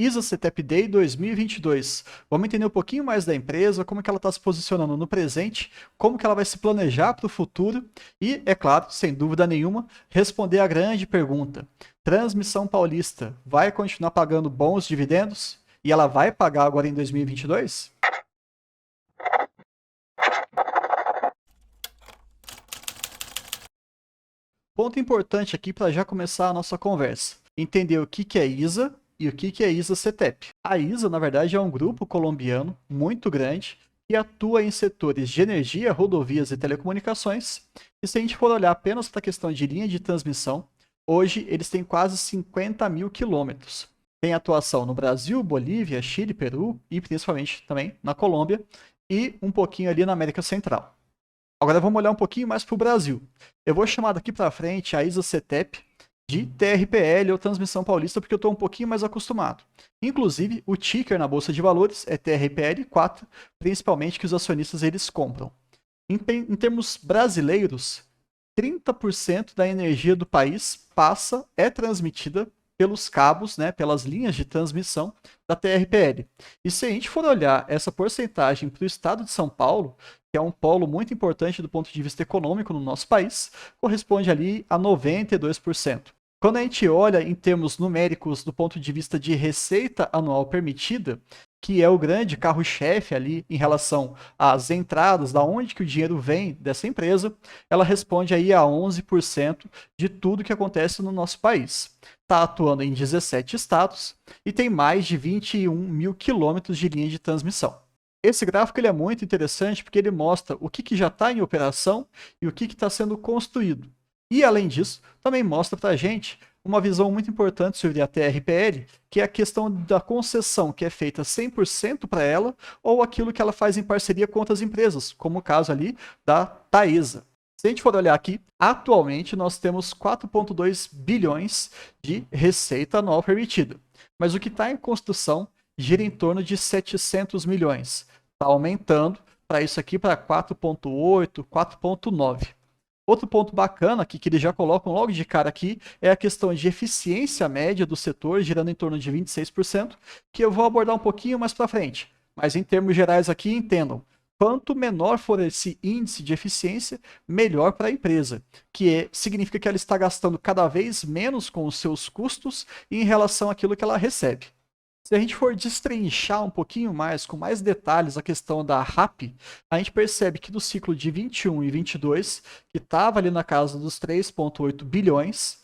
ISA CETEP Day 2022. Vamos entender um pouquinho mais da empresa, como que ela está se posicionando no presente, como que ela vai se planejar para o futuro e, é claro, sem dúvida nenhuma, responder a grande pergunta. Transmissão Paulista vai continuar pagando bons dividendos? E ela vai pagar agora em 2022? Ponto importante aqui para já começar a nossa conversa. Entender o que é ISA e o que é ISA CETEP. A ISA, na verdade, é um grupo colombiano muito grande que atua em setores de energia, rodovias e telecomunicações. E se a gente for olhar apenas para a questão de linha de transmissão, hoje eles têm quase 50 mil quilômetros. Tem atuação no Brasil, Bolívia, Chile, Peru e principalmente também na Colômbia e um pouquinho ali na América Central. Agora vamos olhar um pouquinho mais para o Brasil. Eu vou chamar daqui para frente a ISA CETEP de TRPL ou Transmissão Paulista, porque eu estou um pouquinho mais acostumado. Inclusive, o ticker na Bolsa de Valores é TRPL4, principalmente que os acionistas eles compram. Em termos brasileiros, 30% da energia do país é transmitida pelos cabos, né, pelas linhas de transmissão da TRPL. E se a gente for olhar essa porcentagem para o estado de São Paulo, que é um polo muito importante do ponto de vista econômico no nosso país, corresponde ali a 92%. Quando a gente olha em termos numéricos do ponto de vista de receita anual permitida, que é o grande carro-chefe ali em relação às entradas, da onde que o dinheiro vem dessa empresa, ela responde aí a 11% de tudo que acontece no nosso país. Está atuando em 17 estados e tem mais de 21 mil quilômetros de linha de transmissão. Esse gráfico ele é muito interessante porque ele mostra o que já está em operação e o que está sendo construído. E, além disso, também mostra para a gente uma visão muito importante sobre a TRPL, que é a questão da concessão que é feita 100% para ela ou aquilo que ela faz em parceria com outras empresas, como o caso ali da Taesa. Se a gente for olhar aqui, atualmente nós temos 4,2 bilhões de receita anual permitida. Mas o que está em construção gira em torno de 700 milhões. Está aumentando para isso aqui para 4,8, 4,9. Outro ponto bacana aqui, que eles já colocam logo de cara aqui, é a questão de eficiência média do setor, girando em torno de 26%, que eu vou abordar um pouquinho mais para frente. Mas em termos gerais aqui, entendam, quanto menor for esse índice de eficiência, melhor para a empresa, que significa que ela está gastando cada vez menos com os seus custos em relação àquilo que ela recebe. Se a gente for destrinchar um pouquinho mais, com mais detalhes, a questão da RAP, a gente percebe que do ciclo de 21 e 22, que estava ali na casa dos 3,8 bilhões,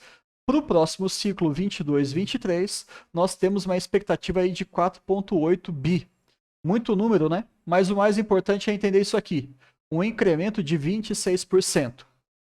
para o próximo ciclo 22 e 23, nós temos uma expectativa aí de 4,8 bi. Muito número, né? Mas o mais importante é entender isso aqui, um incremento de 26%.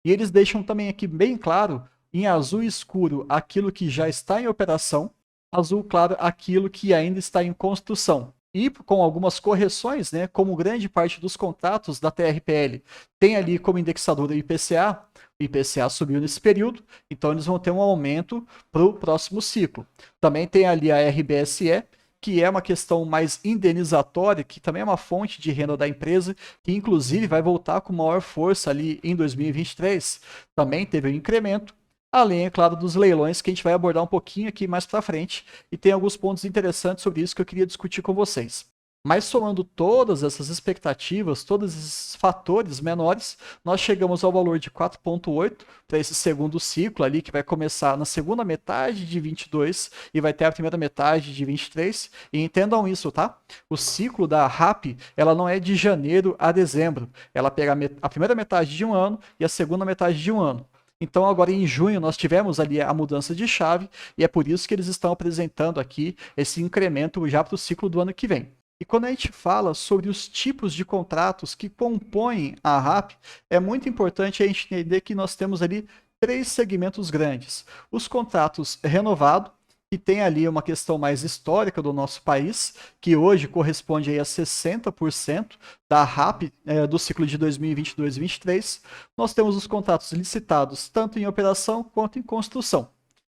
E eles deixam também aqui bem claro, em azul escuro, aquilo que já está em operação, azul claro aquilo que ainda está em construção. E com algumas correções, né, como grande parte dos contratos da TRPL tem ali como indexador o IPCA subiu nesse período, então eles vão ter um aumento para o próximo ciclo. Também tem ali a RBSE, que é uma questão mais indenizatória, que também é uma fonte de renda da empresa, que inclusive vai voltar com maior força ali em 2023. Também teve um incremento. Além, é claro, dos leilões, que a gente vai abordar um pouquinho aqui mais para frente, e tem alguns pontos interessantes sobre isso que eu queria discutir com vocês. Mas somando todas essas expectativas, todos esses fatores menores, nós chegamos ao valor de 4,8 para esse segundo ciclo ali, que vai começar na segunda metade de 22 e vai ter a primeira metade de 23. E entendam isso, tá? O ciclo da RAP, ela não é de janeiro a dezembro. Ela pega a primeira metade de um ano e a segunda metade de um ano. Então, agora em junho, nós tivemos ali a mudança de chave e é por isso que eles estão apresentando aqui esse incremento já para o ciclo do ano que vem. E quando a gente fala sobre os tipos de contratos que compõem a RAP, é muito importante a gente entender que nós temos ali 3 segmentos grandes. Os contratos renovados, que tem ali uma questão mais histórica do nosso país, que hoje corresponde aí a 60% da RAP do ciclo de 2022 e 2023. Nós temos os contratos licitados tanto em operação quanto em construção.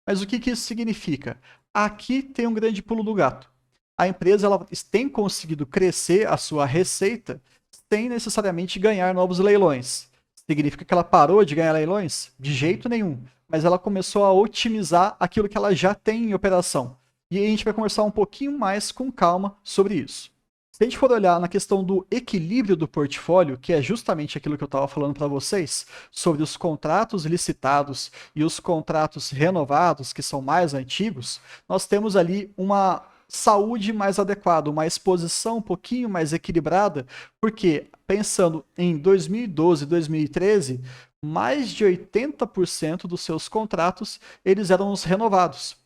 Mas o que isso significa? Aqui tem um grande pulo do gato. A empresa ela tem conseguido crescer a sua receita sem necessariamente ganhar novos leilões. Significa que ela parou de ganhar leilões? De jeito nenhum. Mas ela começou a otimizar aquilo que ela já tem em operação. E aí a gente vai conversar um pouquinho mais com calma sobre isso. Se a gente for olhar na questão do equilíbrio do portfólio, que é justamente aquilo que eu estava falando para vocês, sobre os contratos licitados e os contratos renovados, que são mais antigos, nós temos ali uma saúde mais adequada, uma exposição um pouquinho mais equilibrada, porque pensando em 2012 e 2013, mais de 80% dos seus contratos eles eram os renovados.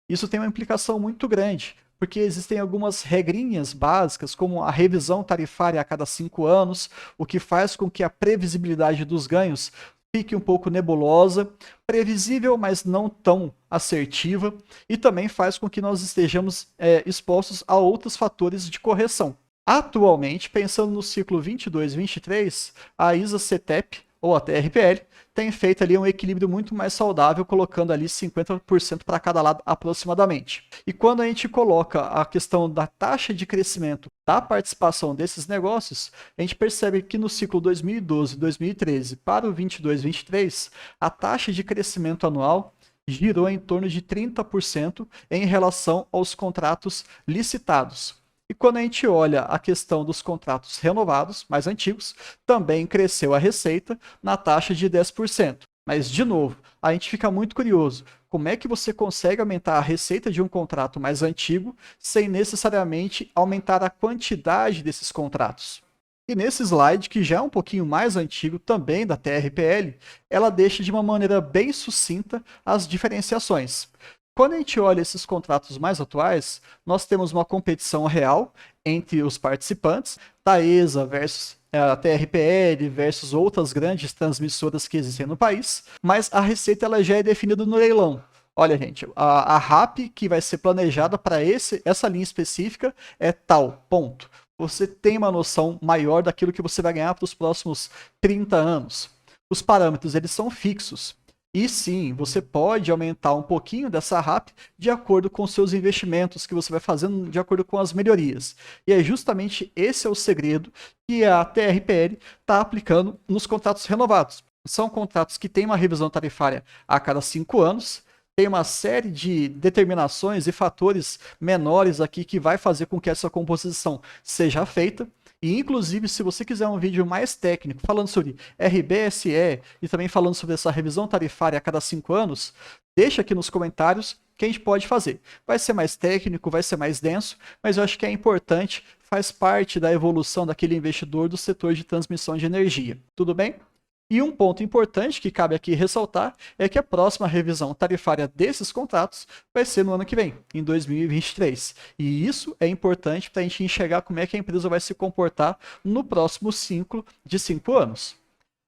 Isso tem uma implicação muito grande, porque existem algumas regrinhas básicas, como a revisão tarifária a cada 5 anos, o que faz com que a previsibilidade dos ganhos fique um pouco nebulosa, previsível, mas não tão assertiva, e também faz com que nós estejamos expostos a outros fatores de correção. Atualmente, pensando no ciclo 22-23, a ISA-CTEP, ou a TRPL, tem feito ali um equilíbrio muito mais saudável, colocando ali 50% para cada lado aproximadamente. E quando a gente coloca a questão da taxa de crescimento da participação desses negócios, a gente percebe que no ciclo 2012-2013 para o 22-23, a taxa de crescimento anual girou em torno de 30% em relação aos contratos licitados. E quando a gente olha a questão dos contratos renovados, mais antigos, também cresceu a receita na taxa de 10%. Mas, de novo, a gente fica muito curioso. Como é que você consegue aumentar a receita de um contrato mais antigo sem necessariamente aumentar a quantidade desses contratos? E nesse slide, que já é um pouquinho mais antigo, também da TRPL, ela deixa de uma maneira bem sucinta as diferenciações. Quando a gente olha esses contratos mais atuais, nós temos uma competição real entre os participantes, Taesa versus a TRPL versus outras grandes transmissoras que existem no país, mas a receita ela já é definida no leilão. Olha, gente, a RAP que vai ser planejada para essa linha específica é tal, ponto. Você tem uma noção maior daquilo que você vai ganhar para os próximos 30 anos. Os parâmetros, eles são fixos. E sim, você pode aumentar um pouquinho dessa RAP de acordo com os seus investimentos que você vai fazendo, de acordo com as melhorias. E é justamente esse é o segredo que a TRPL está aplicando nos contratos renovados. São contratos que têm uma revisão tarifária a cada 5 anos, tem uma série de determinações e fatores menores aqui que vai fazer com que essa composição seja feita. E, inclusive, se você quiser um vídeo mais técnico, falando sobre RBSE e também falando sobre essa revisão tarifária a cada 5 anos, deixa aqui nos comentários que a gente pode fazer. Vai ser mais técnico, vai ser mais denso, mas eu acho que é importante, faz parte da evolução daquele investidor do setor de transmissão de energia. Tudo bem? E um ponto importante que cabe aqui ressaltar é que a próxima revisão tarifária desses contratos vai ser no ano que vem, em 2023. E isso é importante para a gente enxergar como é que a empresa vai se comportar no próximo ciclo de 5 anos.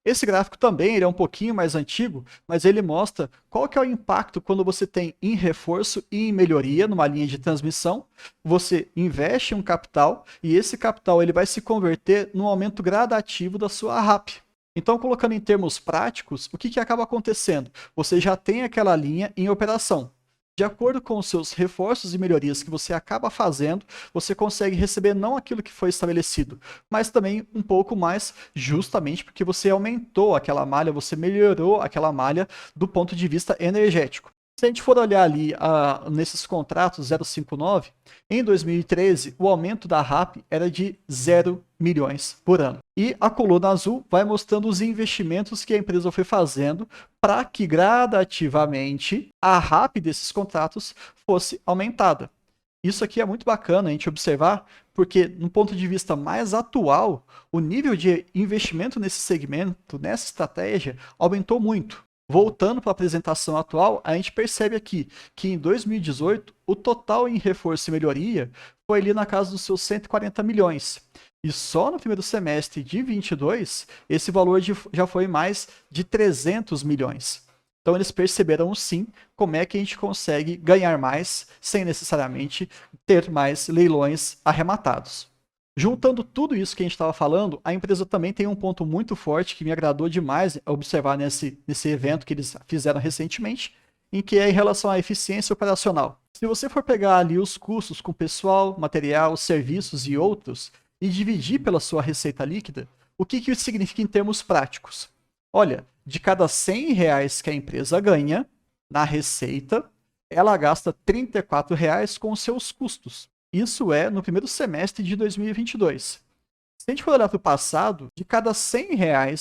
Esse gráfico também ele é um pouquinho mais antigo, mas ele mostra qual que é o impacto quando você tem em reforço e em melhoria numa linha de transmissão. Você investe um capital e esse capital ele vai se converter num aumento gradativo da sua RAP. Então, colocando em termos práticos, o que acaba acontecendo? Você já tem aquela linha em operação. De acordo com os seus reforços e melhorias que você acaba fazendo, você consegue receber não aquilo que foi estabelecido, mas também um pouco mais, justamente porque você aumentou aquela malha, você melhorou aquela malha do ponto de vista energético. Se a gente for olhar ali nesses contratos 059, em 2013 o aumento da RAP era de 0 milhões por ano. E a coluna azul vai mostrando os investimentos que a empresa foi fazendo para que gradativamente a RAP desses contratos fosse aumentada. Isso aqui é muito bacana a gente observar, porque no ponto de vista mais atual, o nível de investimento nesse segmento, nessa estratégia, aumentou muito. Voltando para a apresentação atual, a gente percebe aqui que em 2018 o total em reforço e melhoria foi ali na casa dos seus 140 milhões. E só no primeiro semestre de 22, esse valor já foi mais de 300 milhões. Então eles perceberam sim como é que a gente consegue ganhar mais sem necessariamente ter mais leilões arrematados. Juntando tudo isso que a gente estava falando, a empresa também tem um ponto muito forte que me agradou demais observar nesse evento que eles fizeram recentemente, em que é em relação à eficiência operacional. Se você for pegar ali os custos com pessoal, material, serviços e outros, e dividir pela sua receita líquida, o que isso significa em termos práticos? Olha, de cada R$ 100 que a empresa ganha na receita, ela gasta R$ 34,00 com os seus custos. Isso é no primeiro semestre de 2022. Se a gente for olhar para o passado, de cada R$ 100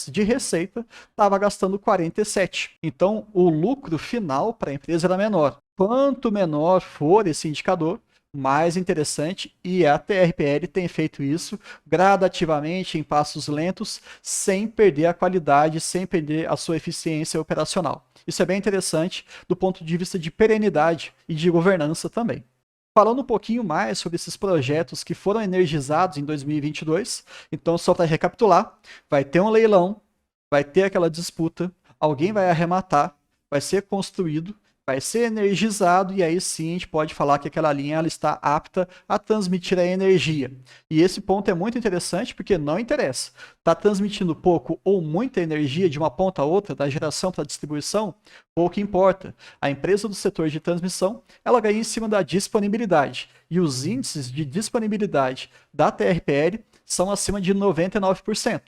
de receita, estava gastando 47. Então, o lucro final para a empresa era menor. Quanto menor for esse indicador, mais interessante, e a TRPL tem feito isso gradativamente, em passos lentos, sem perder a qualidade, sem perder a sua eficiência operacional. Isso é bem interessante do ponto de vista de perenidade e de governança também. Falando um pouquinho mais sobre esses projetos que foram energizados em 2022, então só para recapitular, vai ter um leilão, vai ter aquela disputa, alguém vai arrematar, vai ser construído, vai ser energizado e aí sim a gente pode falar que aquela linha ela está apta a transmitir a energia. E esse ponto é muito interessante porque não interessa. Está transmitindo pouco ou muita energia de uma ponta a outra, da geração para a distribuição, pouco importa. A empresa do setor de transmissão ela ganha em cima da disponibilidade. E os índices de disponibilidade da TRPL são acima de 99%.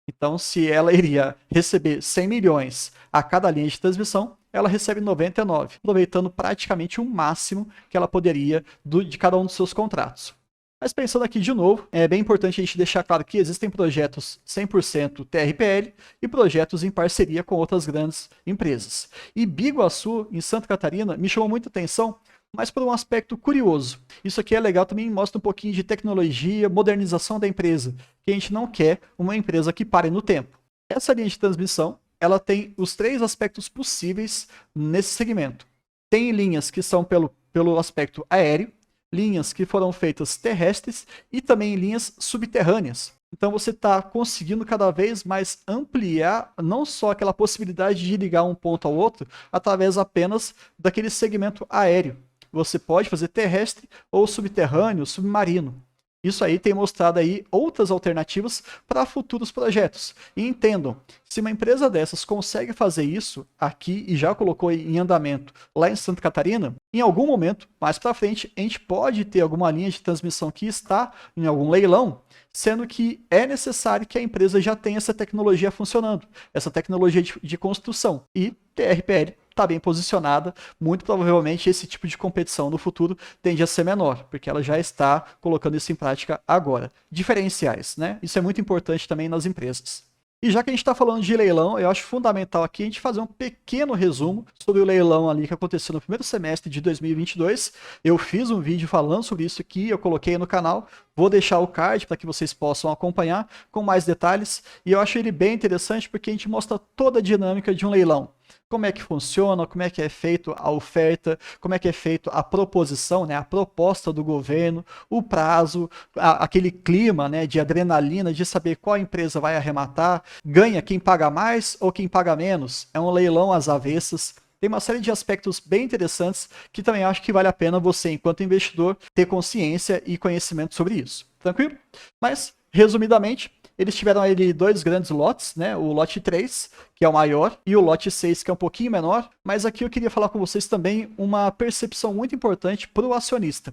Então, se ela iria receber 100 milhões a cada linha de transmissão, ela recebe 99, aproveitando praticamente o máximo que ela poderia de cada um dos seus contratos. Mas pensando aqui de novo, é bem importante a gente deixar claro que existem projetos 100% TRPL e projetos em parceria com outras grandes empresas. E Biguaçu, em Santa Catarina, me chamou muita atenção, mas por um aspecto curioso. Isso aqui é legal também, mostra um pouquinho de tecnologia, modernização da empresa, que a gente não quer uma empresa que pare no tempo. Essa linha de transmissão, ela tem os 3 aspectos possíveis nesse segmento. Tem linhas que são pelo aspecto aéreo, linhas que foram feitas terrestres e também linhas subterrâneas. Então você está conseguindo cada vez mais ampliar não só aquela possibilidade de ligar um ponto ao outro através apenas daquele segmento aéreo. Você pode fazer terrestre ou subterrâneo, submarino. Isso aí tem mostrado aí outras alternativas para futuros projetos. E entendam, se uma empresa dessas consegue fazer isso aqui e já colocou em andamento lá em Santa Catarina, em algum momento, mais para frente, a gente pode ter alguma linha de transmissão que está em algum leilão, sendo que é necessário que a empresa já tenha essa tecnologia funcionando, essa tecnologia de construção. E TRPL está bem posicionada, muito provavelmente esse tipo de competição no futuro tende a ser menor, porque ela já está colocando isso em prática agora. Diferenciais, né? Isso é muito importante também nas empresas. E já que a gente está falando de leilão, eu acho fundamental aqui a gente fazer um pequeno resumo sobre o leilão ali que aconteceu no primeiro semestre de 2022. Eu fiz um vídeo falando sobre isso aqui, eu coloquei no canal, vou deixar o card para que vocês possam acompanhar com mais detalhes. E eu acho ele bem interessante porque a gente mostra toda a dinâmica de um leilão. Como é que funciona, como é que é feito a oferta, como é que é feito a proposição, né, a proposta do governo, o prazo, aquele clima, né, de adrenalina, de saber qual empresa vai arrematar, ganha quem paga mais ou quem paga menos, é um leilão às avessas. Tem uma série de aspectos bem interessantes que também acho que vale a pena você, enquanto investidor, ter consciência e conhecimento sobre isso. Tranquilo? Mas, resumidamente, eles tiveram ali 2 grandes lotes, né? O lote 3, que é o maior, e o lote 6, que é um pouquinho menor. Mas aqui eu queria falar com vocês também uma percepção muito importante para o acionista.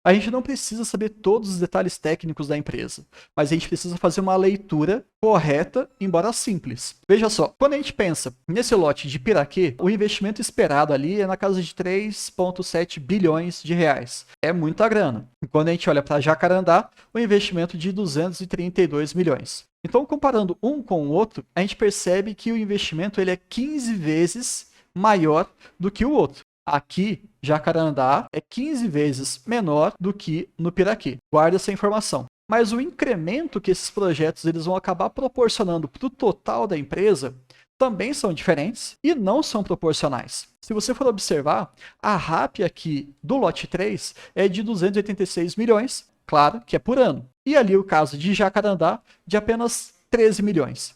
A gente não precisa saber todos os detalhes técnicos da empresa, mas a gente precisa fazer uma leitura correta, embora simples. Veja só, quando a gente pensa nesse lote de Piraquê, o investimento esperado ali é na casa de 3,7 bilhões de reais. É muita grana. E quando a gente olha para Jacarandá, o investimento de 232 milhões. Então, comparando um com o outro, a gente percebe que o investimento ele é 15 vezes maior do que o outro. Aqui, Jacarandá é 15 vezes menor do que no Piraquê. Guarda essa informação. Mas o incremento que esses projetos eles vão acabar proporcionando para o total da empresa também são diferentes e não são proporcionais. Se você for observar, a RAP aqui do lote 3 é de 286 milhões, claro que é por ano. E ali o caso de Jacarandá de apenas 13 milhões.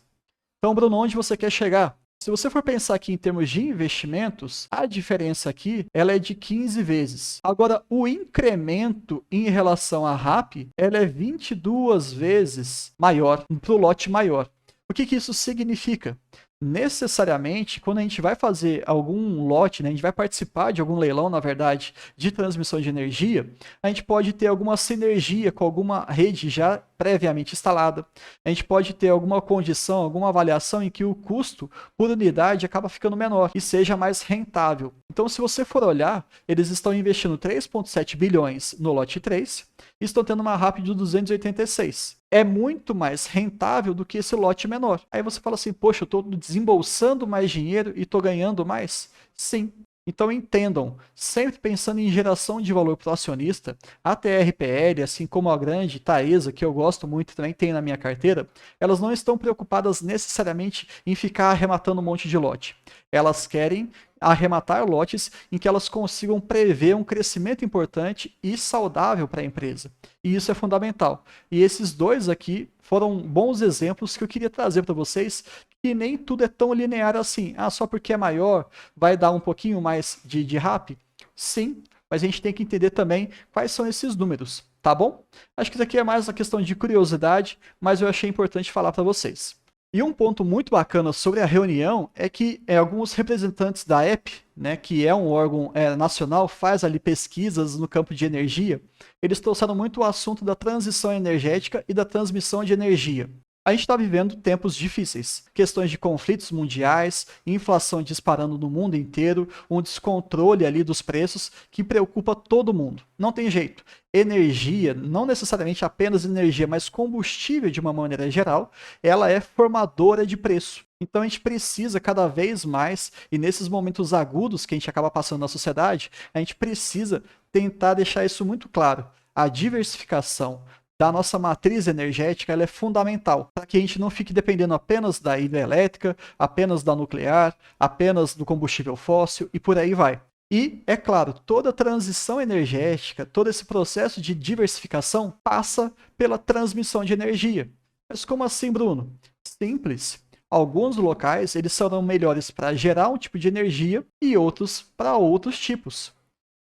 Então, Bruno, onde você quer chegar? Se você for pensar aqui em termos de investimentos, a diferença aqui ela é de 15 vezes. Agora, o incremento em relação à RAP, ela é 22 vezes maior, para o lote maior. O que isso significa? Necessariamente, quando a gente vai fazer algum lote, né, a gente vai participar de algum leilão, na verdade, de transmissão de energia, a gente pode ter alguma sinergia com alguma rede já previamente instalada. A gente pode ter alguma condição, alguma avaliação em que o custo por unidade acaba ficando menor e seja mais rentável. Então, se você for olhar, eles estão investindo 3,7 bilhões no lote 3 e estão tendo uma RAP de 286. É muito mais rentável do que esse lote menor. Aí você fala assim, poxa, eu estou desembolsando mais dinheiro e estou ganhando mais? Sim. Então entendam, sempre pensando em geração de valor para o acionista, a TRPL, assim como a grande Taesa, que eu gosto muito e também tem na minha carteira, elas não estão preocupadas necessariamente em ficar arrematando um monte de lote. Elas querem arrematar lotes em que elas consigam prever um crescimento importante e saudável para a empresa. E isso é fundamental. E esses dois aqui foram bons exemplos que eu queria trazer para vocês, que nem tudo é tão linear assim. Ah, só porque é maior vai dar um pouquinho mais de RAP? Sim, mas a gente tem que entender também quais são esses números, tá bom? Acho que isso aqui é mais uma questão de curiosidade, mas eu achei importante falar para vocês. E um ponto muito bacana sobre a reunião é que alguns representantes da EP, né, que é um órgão nacional, faz ali pesquisas no campo de energia, eles trouxeram muito o assunto da transição energética e da transmissão de energia. A gente está vivendo tempos difíceis, questões de conflitos mundiais, inflação disparando no mundo inteiro, um descontrole ali dos preços que preocupa todo mundo. Não tem jeito. Energia, não necessariamente apenas energia, mas combustível de uma maneira geral, ela é formadora de preço. Então a gente precisa cada vez mais, e nesses momentos agudos que a gente acaba passando na sociedade, a gente precisa tentar deixar isso muito claro. A diversificação da nossa matriz energética ela é fundamental para que a gente não fique dependendo apenas da hidrelétrica, apenas da nuclear, apenas do combustível fóssil e por aí vai. E, é claro, toda transição energética, todo esse processo de diversificação passa pela transmissão de energia. Mas como assim, Bruno? Simples. Alguns locais eles serão melhores para gerar um tipo de energia e outros para outros tipos.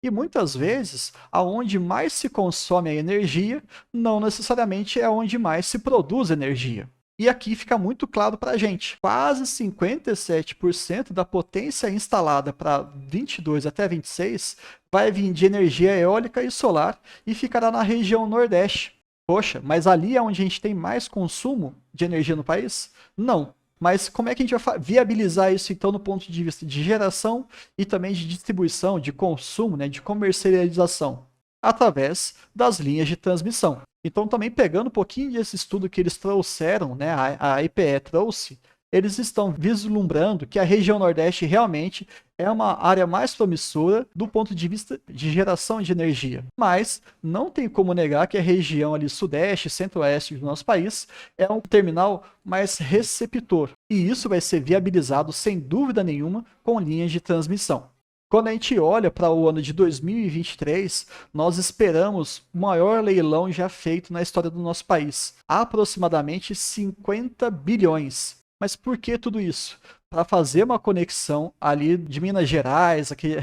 E muitas vezes, aonde mais se consome a energia, não necessariamente é onde mais se produz energia. E aqui fica muito claro para a gente, quase 57% da potência instalada para 22 até 26 vai vir de energia eólica e solar e ficará na região Nordeste. Poxa, mas ali é onde a gente tem mais consumo de energia no país? Não. Mas como é que a gente vai viabilizar isso, então, no ponto de vista de geração e também de distribuição, de consumo, né, de comercialização? Através das linhas de transmissão. Então, também pegando um pouquinho desse estudo que eles trouxeram, né, a IPE trouxe, eles estão vislumbrando que a região Nordeste realmente é uma área mais promissora do ponto de vista de geração de energia. Mas não tem como negar que a região ali Sudeste, Centro-Oeste do nosso país é um terminal mais receptor. E isso vai ser viabilizado, sem dúvida nenhuma, com linhas de transmissão. Quando a gente olha para o ano de 2023, nós esperamos o maior leilão já feito na história do nosso país. Aproximadamente 50 bilhões. Mas por que tudo isso? Para fazer uma conexão ali de Minas Gerais, aqui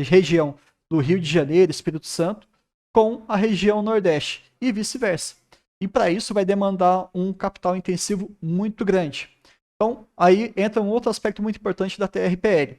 região do Rio de Janeiro, Espírito Santo, com a região Nordeste e vice-versa. E para isso vai demandar um capital intensivo muito grande. Então, aí entra um outro aspecto muito importante da TRPL.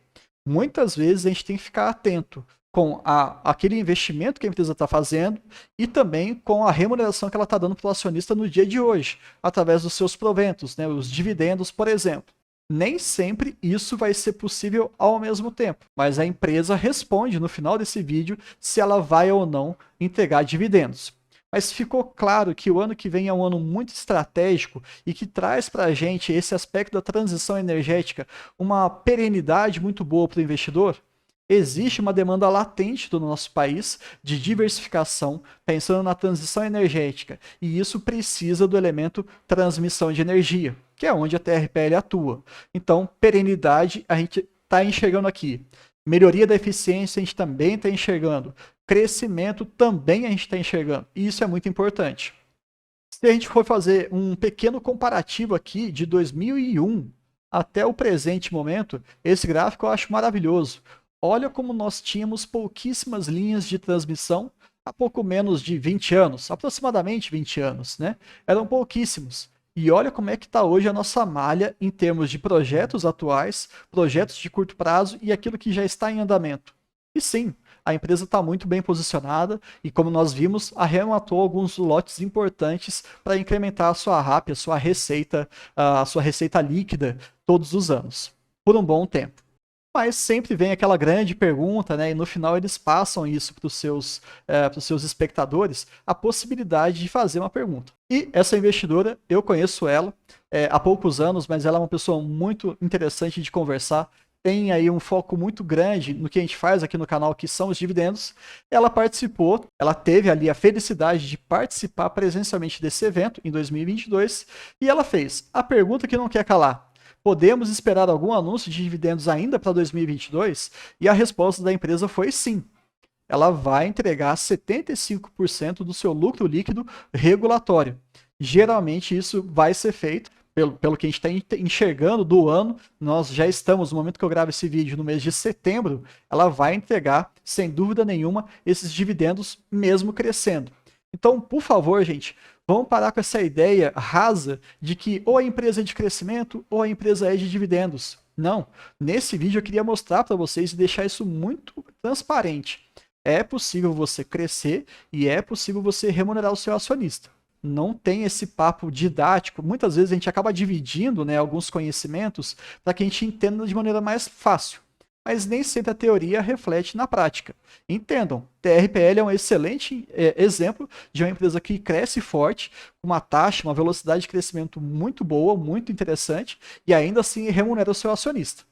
Muitas vezes a gente tem que ficar atento com aquele investimento que a empresa está fazendo e também com a remuneração que ela está dando para o acionista no dia de hoje, através dos seus proventos, né, os dividendos, por exemplo. Nem sempre isso vai ser possível ao mesmo tempo, mas a empresa responde no final desse vídeo se ela vai ou não entregar dividendos. Mas ficou claro que o ano que vem é um ano muito estratégico e que traz para a gente esse aspecto da transição energética uma perenidade muito boa para o investidor? Existe uma demanda latente do nosso país de diversificação, pensando na transição energética, e isso precisa do elemento transmissão de energia, que é onde a TRPL atua. Então, perenidade a gente está enxergando aqui. Melhoria da eficiência a gente também está enxergando. Crescimento também a gente está enxergando. E isso é muito importante. Se a gente for fazer um pequeno comparativo aqui de 2001 até o presente momento, esse gráfico eu acho maravilhoso. Olha como nós tínhamos pouquíssimas linhas de transmissão há pouco menos de 20 anos, aproximadamente 20 anos, né? Eram pouquíssimos. E olha como é que está hoje a nossa malha em termos de projetos atuais, projetos de curto prazo e aquilo que já está em andamento. E sim, a empresa está muito bem posicionada e, como nós vimos, arrematou alguns lotes importantes para incrementar a sua RAP, a sua receita líquida todos os anos, por um bom tempo. Mas sempre vem aquela grande pergunta, né? E no final eles passam isso para os seus espectadores, a possibilidade de fazer uma pergunta. E essa investidora, eu conheço ela há poucos anos, mas ela é uma pessoa muito interessante de conversar. Tem aí um foco muito grande no que a gente faz aqui no canal, que são os dividendos. Ela participou, ela teve ali a felicidade de participar presencialmente desse evento em 2022, e ela fez a pergunta que não quer calar: podemos esperar algum anúncio de dividendos ainda para 2022? E a resposta da empresa foi sim. Ela vai entregar 75% do seu lucro líquido regulatório. Geralmente isso vai ser feito, pelo que a gente está enxergando do ano. Nós já estamos, no momento que eu gravo esse vídeo, no mês de setembro. Ela vai entregar, sem dúvida nenhuma, esses dividendos mesmo crescendo. Então, por favor, gente, vamos parar com essa ideia rasa de que ou a empresa é de crescimento ou a empresa é de dividendos. Não. Nesse vídeo eu queria mostrar para vocês e deixar isso muito transparente. É possível você crescer e é possível você remunerar o seu acionista. Não tem esse papo didático. Muitas vezes a gente acaba dividindo, né, alguns conhecimentos para que a gente entenda de maneira mais fácil. Mas nem sempre a teoria reflete na prática. Entendam, TRPL é um excelente exemplo de uma empresa que cresce forte, com uma taxa, uma velocidade de crescimento muito boa, muito interessante, e ainda assim remunera o seu acionista.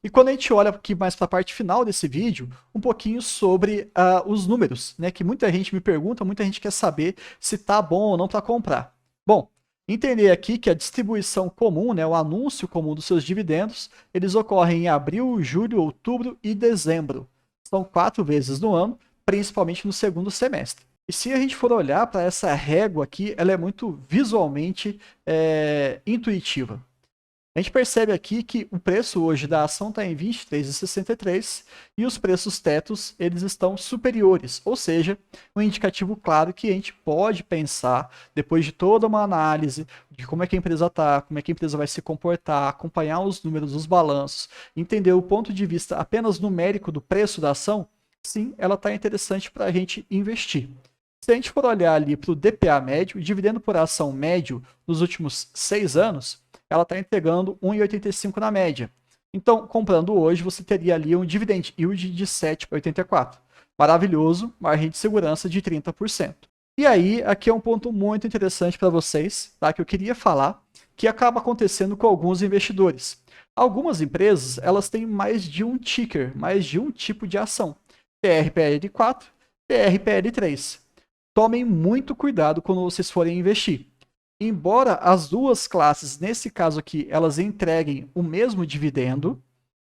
E quando a gente olha aqui mais para a parte final desse vídeo, um pouquinho sobre os números, né, que muita gente me pergunta, muita gente quer saber se está bom ou não para comprar. Bom, entender aqui que a distribuição comum, né, o anúncio comum dos seus dividendos, eles ocorrem em abril, julho, outubro e dezembro. São 4 vezes no ano, principalmente no segundo semestre. E se a gente for olhar para essa régua aqui, ela é muito visualmente intuitiva. A gente percebe aqui que o preço hoje da ação está em R$ 23,63 e os preços tetos eles estão superiores, ou seja, um indicativo claro que a gente pode pensar, depois de toda uma análise de como é que a empresa está, como é que a empresa vai se comportar, acompanhar os números, os balanços, entender o ponto de vista apenas numérico do preço da ação, sim, ela está interessante para a gente investir. Se a gente for olhar ali para o DPA médio, o dividendo por ação médio nos últimos 6 anos, ela está entregando 1,85 na média. Então, comprando hoje, você teria ali um dividend yield de 7,84. Maravilhoso, margem de segurança de 30%. E aí, aqui é um ponto muito interessante para vocês, tá? Que eu queria falar, que acaba acontecendo com alguns investidores. Algumas empresas, elas têm mais de um ticker, mais de um tipo de ação. TRPL4, TRPL3. Tomem muito cuidado quando vocês forem investir. Embora as duas classes, nesse caso aqui, elas entreguem o mesmo dividendo,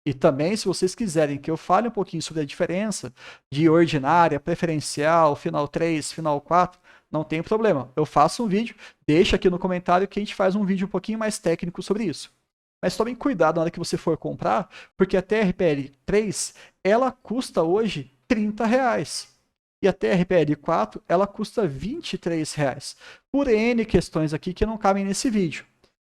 e também, se vocês quiserem que eu fale um pouquinho sobre a diferença de ordinária, preferencial, final 3, final 4, não tem problema. Eu faço um vídeo, deixa aqui no comentário que a gente faz um vídeo um pouquinho mais técnico sobre isso. Mas tomem cuidado na hora que você for comprar, porque a TRPL 3, ela custa hoje R$30. E a TRPL4, ela custa R$23. Por N questões aqui que não cabem nesse vídeo.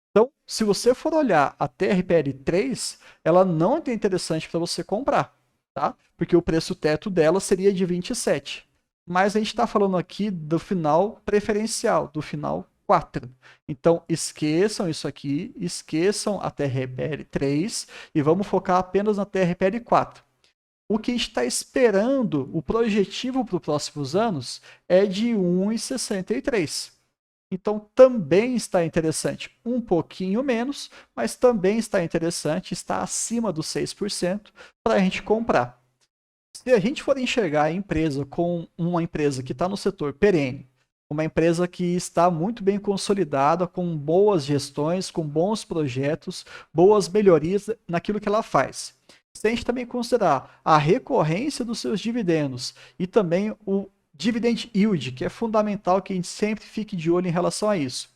Então, se você for olhar a TRPL3, ela não é interessante para você comprar, tá? Porque o preço teto dela seria de 27. Mas a gente está falando aqui do final preferencial, do final 4. Então, esqueçam isso aqui, esqueçam a TRPL3 e vamos focar apenas na TRPL4. O que está esperando, o projetivo para os próximos anos, é de 1,63. Então, também está interessante. Um pouquinho menos, mas também está interessante, está acima dos 6% para a gente comprar. Se a gente for enxergar a empresa com uma empresa que está no setor perene, uma empresa que está muito bem consolidada, com boas gestões, com bons projetos, boas melhorias naquilo que ela faz. Se a gente também considerar a recorrência dos seus dividendos e também o dividend yield, que é fundamental que a gente sempre fique de olho em relação a isso.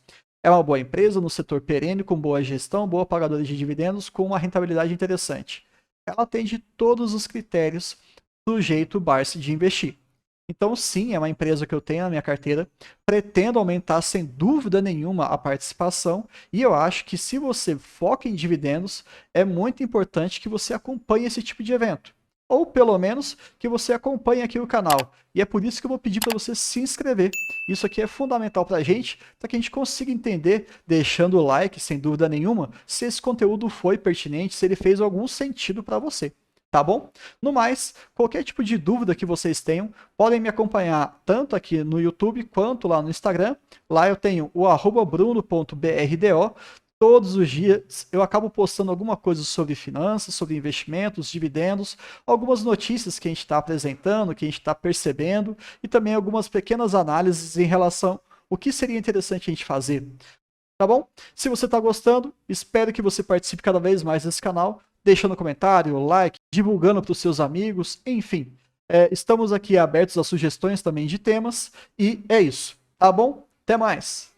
É uma boa empresa no setor perene, com boa gestão, boa pagadora de dividendos, com uma rentabilidade interessante. Ela atende todos os critérios do jeito Barsi de investir. Então, sim, é uma empresa que eu tenho na minha carteira, pretendo aumentar sem dúvida nenhuma a participação, e eu acho que se você foca em dividendos, é muito importante que você acompanhe esse tipo de evento. ou pelo menos que você acompanhe aqui o canal. E é por isso que eu vou pedir para você se inscrever. Isso aqui é fundamental para que a gente consiga entender, deixando o like, sem dúvida nenhuma, se esse conteúdo foi pertinente, se ele fez algum sentido para você. Tá bom? No mais, qualquer tipo de dúvida que vocês tenham, podem me acompanhar tanto aqui no YouTube quanto lá no Instagram. Lá eu tenho o @bruno.brdo. Todos os dias eu acabo postando alguma coisa sobre finanças, sobre investimentos, dividendos, algumas notícias que a gente está apresentando, que a gente está percebendo, e também algumas pequenas análises em relação ao que seria interessante a gente fazer. Tá bom? Se você está gostando, espero que você participe cada vez mais desse canal, deixando comentário, like, divulgando para os seus amigos, enfim. Estamos aqui abertos a sugestões também de temas, e é isso. Tá bom? Até mais!